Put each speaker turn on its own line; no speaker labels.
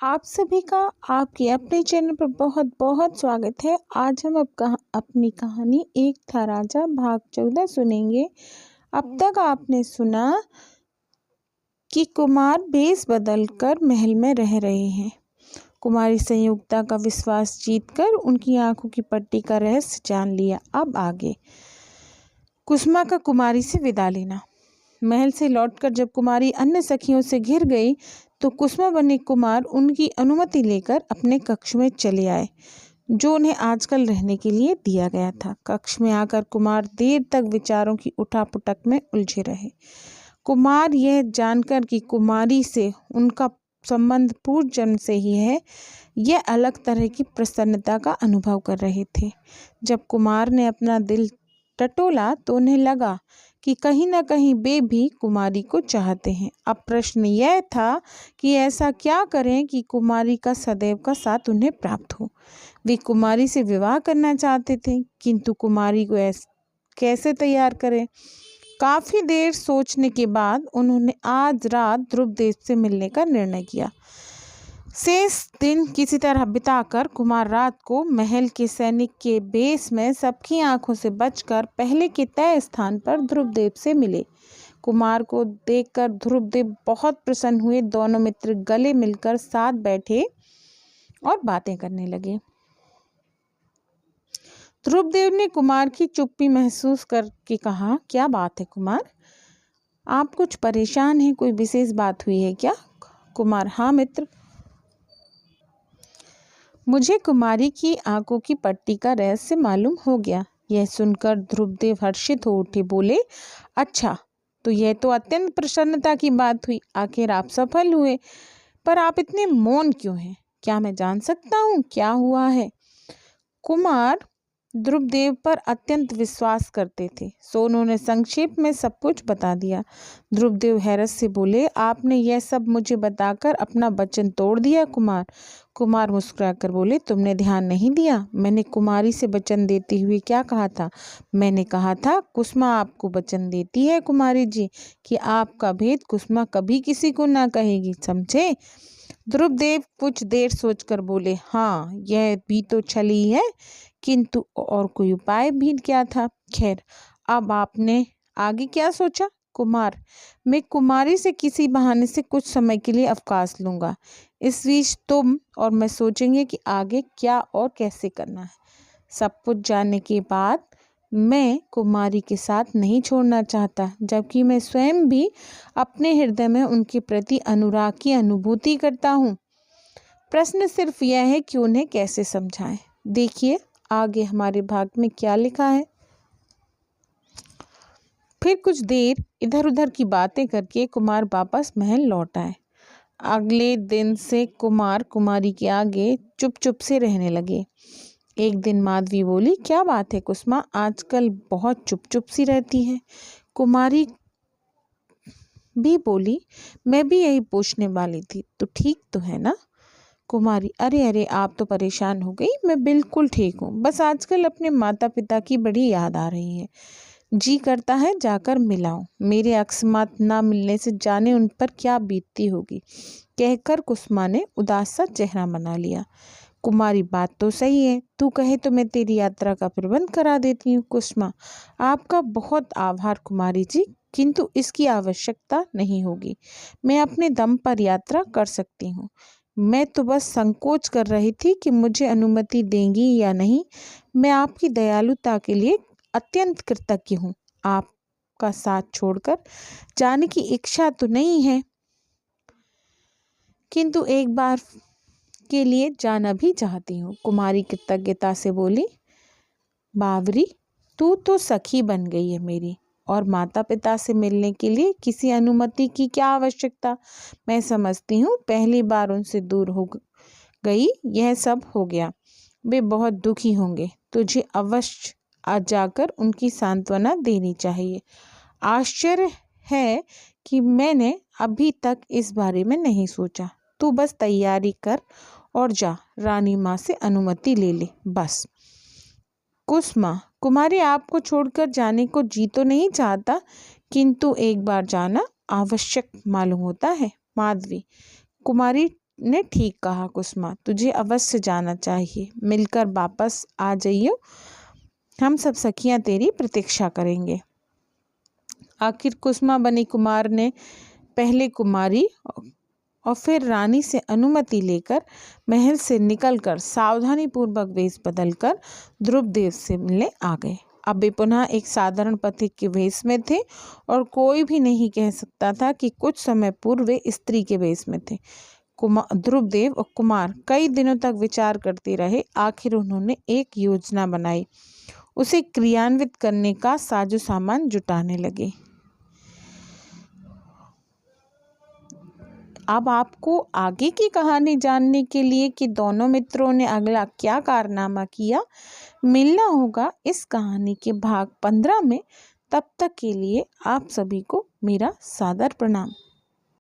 आप सभी का आपके अपने चैनल पर बहुत बहुत स्वागत है। आज हम अपनी कहानी एक था राजा भाग 14 सुनेंगे। अब तक आपने सुना कि कुमार भेष बदलकर महल में रह रहे हैं। कुमारी संयुक्ता का विश्वास जीतकर उनकी आंखों की पट्टी का रहस्य जान लिया। अब आगे कुसुमा का कुमारी से विदा लेना। महल से लौटकर जब कुमारी अन्य सखियों से घिर गई तो कुसुमा बने कुमार उनकी अनुमति लेकर अपने कक्ष में चले आए, जो उन्हें आजकल रहने के लिए दिया गया था। कक्ष में आकर कुमार देर तक विचारों की उठापुटक में उलझे रहे। कुमार यह जानकर कि कुमारी से उनका संबंध पूर्व जन्म से ही है, यह अलग तरह की प्रसन्नता का अनुभव कर रहे थे। जब कुमार ने अपना दिल टटोला तो उन्हें लगा कि कहीं न कहीं वे भी कुमारी को चाहते हैं। अब प्रश्न यह था कि ऐसा क्या करें कि कुमारी का सदैव का साथ उन्हें प्राप्त हो। वे कुमारी से विवाह करना चाहते थे, किंतु कुमारी को कैसे तैयार करें। काफ़ी देर सोचने के बाद उन्होंने आज रात ध्रुवदेव से मिलने का निर्णय किया। शेष दिन किसी तरह बिताकर कुमार रात को महल के सैनिक के बेस में सबकी आंखों से बचकर पहले के तय स्थान पर ध्रुवदेव से मिले। कुमार को देखकर ध्रुवदेव बहुत प्रसन्न हुए। दोनों मित्र गले मिलकर साथ बैठे और बातें करने लगे। ध्रुवदेव ने कुमार की चुप्पी महसूस करके कहा, क्या बात है कुमार, आप कुछ परेशान हैं? कोई विशेष बात हुई है क्या? कुमार, हाँ मित्र, मुझे कुमारी की आंखों की पट्टी का रहस्य मालूम हो गया। यह सुनकर ध्रुवदेव हर्षित हो उठे, बोले, अच्छा, तो यह तो अत्यंत प्रसन्नता की बात हुई। आखिर आप सफल हुए, पर आप इतने मौन क्यों हैं? क्या मैं जान सकता हूँ क्या हुआ है? कुमार ध्रुवदेव पर अत्यंत विश्वास करते थे, सो उन्होंने संक्षेप में सब कुछ बता दिया। ध्रुवदेव हैरत से बोले, आपने यह सब मुझे बताकर अपना वचन तोड़ दिया कुमार। कुमार मुस्कुराकर बोले, तुमने ध्यान नहीं दिया? मैंने कुमारी से वचन देते हुए क्या कहा था? मैंने कहा था कुसुमा आपको वचन देती है कुमारी जी कि आपका भेद कुसुमा कभी किसी को ना कहेगी, समझे? ध्रुवदेव कुछ देर सोचकर बोले, हाँ, यह भी तो छली है, किंतु और कोई उपाय भी क्या था? खैर, अब आपने आगे क्या सोचा? कुमार, मैं कुमारी से किसी बहाने से कुछ समय के लिए अवकाश लूंगा। इस बीच तुम और मैं सोचेंगे कि आगे क्या और कैसे करना है। सब कुछ जानने के बाद मैं कुमारी के साथ नहीं छोड़ना चाहता, जबकि मैं स्वयं भी अपने हृदय में उनके प्रति अनुराग की अनुभूति करता हूँ। प्रश्न सिर्फ यह है कि उन्हें कैसे समझाएं। देखिए आगे हमारे भाग में क्या लिखा है। फिर कुछ देर इधर उधर की बातें करके कुमार वापस महल लौट आए। अगले दिन से कुमार कुमारी के आगे चुप चुप से रहने लगे। एक दिन माधवी बोली, क्या बात है कुसुमा, आजकल बहुत चुप चुप सी रहती है। कुमारी भी बोली, मैं भी यही पूछने वाली थी, तो ठीक तो है ना? कुमारी, अरे अरे, आप तो परेशान हो गई। मैं बिल्कुल ठीक हूँ, बस आजकल अपने माता पिता की बड़ी याद आ रही है। जी करता है जाकर मिलाऊं। मेरे अकस्मात ना मिलने से जाने उन पर क्या बीतती होगी, कहकर कुसुमा ने उदास सा चेहरा बना लिया। कुमारी, बात तो सही है, तू कहे तो मैं तेरी यात्रा का प्रबंध करा देती हूँ। कुसुमा, आपका बहुत आभार कुमारी जी, किंतु इसकी आवश्यकता नहीं होगी। मैं अपने दम पर यात्रा कर सकती हूँ। मैं तो बस संकोच कर रही थी कि मुझे अनुमति देंगी या नहीं। मैं आपकी दयालुता के लिए अत्यंत कृतज्ञ हूँ। आपका साथ छोड़कर जाने की इच्छा तो नहीं है, किंतु एक बार के लिए जाना भी चाहती हूँ। कुमारी कृतज्ञता से बोली, बावरी, तू तो सखी बन गई है मेरी, और माता पिता से मिलने के लिए किसी अनुमति की क्या आवश्यकता। मैं समझती हूँ पहली बार उनसे दूर हो गई, यह सब हो गया। वे बहुत दुखी होंगे, तुझे अवश्य आज जाकर उनकी सांत्वना देनी चाहिए। आश्चर्य है कि मैंने अभी तक इस बारे में नहीं सोचा। तू बस तैयारी कर और जा, रानी माँ से अनुमति ले ले, बस। कुसुमा, कुमारी आपको छोड़कर जाने को जी तो नहीं चाहता, किंतु एक बार जाना आवश्यक मालूम होता है। माधवी, कुमारी ने ठीक कहा कुसुमा, तुझे अवश्य जाना चाहिए। मिलकर वापस आ जाइयो, हम सब सखियां तेरी प्रतीक्षा करेंगे। आखिर कुसुमा बनी कुमार ने पहले कुमारी और फिर रानी से अनुमति लेकर महल से निकलकर सावधानी पूर्वक वेश बदलकर ध्रुवदेव से मिलने आ गए। अब वे पुनः एक साधारण पथिक के वेश में थे और कोई भी नहीं कह सकता था कि कुछ समय पूर्व वे स्त्री के वेश में थे। ध्रुवदेव और कुमार कई दिनों तक विचार करते रहे। आखिर उन्होंने एक योजना बनाई, उसे क्रियान्वित करने का साजो सामान जुटाने लगे। अब आपको आगे की कहानी जानने के लिए कि दोनों मित्रों ने अगला क्या कारनामा किया, मिलना होगा इस कहानी के भाग 15 में। तब तक के लिए आप सभी को मेरा सादर प्रणाम।